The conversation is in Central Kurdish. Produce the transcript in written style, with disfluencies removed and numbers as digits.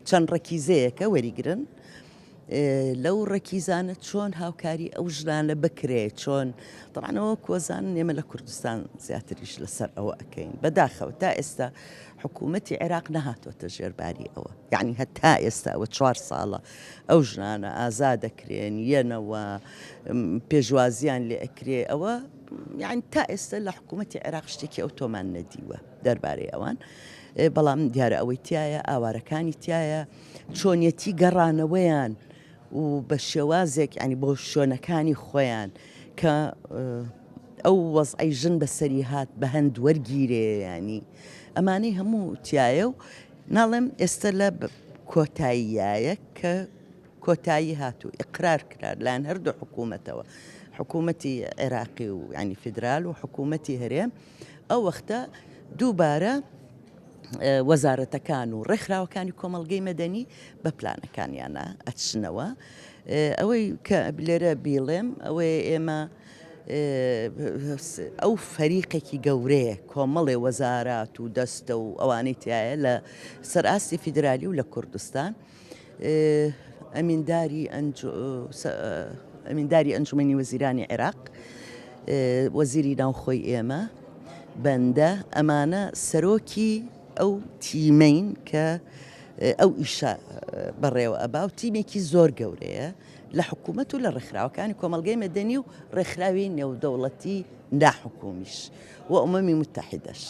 چەند ڕەکیزەیەکە وەریگرن لەو ڕەکیزانە چۆن هاوکاری ئەو ژنانە بکرێ چۆن طبعاًەوە کۆزانن ئێمە لە کوردستان زیاتریش لەسەر ئەوە ئەەکەین بەداخەوە تا ئێستا حکوومەتی عێراق نەهاتۆتە ژێرباری ئەوە یعنی هەتا ئێستا ئەوە 4 ساڵە ئەو ژنانە ئازا دەکرێن یەنەوە پێشوازیان لێ ئەکرێ ئەوە یعنی تا ئێستا لە حکوومەتی عێراق شتێکی ئەو تۆمان نەدیوە دەربارەی ئەوان بەڵام دیارە ئەوەی تایە ئاوارەکانی تایە چۆنیەتی گەڕانەوەیان و بە شێوازێک ینی بۆ شوێنەکانی خۆیان کە ئەو وەزعی ژن بەسەری هات بە هەند وەرگیرێ ینی ئەمانەی هەموو تایە و ناڵێم ئێستا لە کۆتاییایە کە کۆتایی هاتوو ئیقرار کرار لاەن هەردوو حکوومەتەوە حکوومەتی عێراقی و ینی فیدرال و حکوومەتی هەرێم ئەو وەختە دووبارە وەزارەتەکان و ڕێکخراوەکانی کۆمەڵگەی مەدەنی بە پلانەکانیانە ئەچنەوە ئەوەی کە لێرە بیڵێم ئەوەی ئێمە ئەو فەریقێکی گەورەیە کۆمەڵێ وەزارات و دەستە و ئەوانەی تایە لە سەرئاستی فیدرالی و لە کوردستان ئەمینداری ئەنجومەنی وەزیرانی عێراق وەزیری ناوخۆی ئێمە بەندە ئەمانە سەرۆکی ئەو تیمەین کە ئەو ئیشە بەڕێوە ئەبا و تیمێکی زۆر گەورەیە لە حکوومەت و لە ڕێکخراوەکانی کۆمەڵگەی مەدەنی و ڕێکخراوی نێودەوڵەتی ناحکومیش و ئەمەمی متحیدەش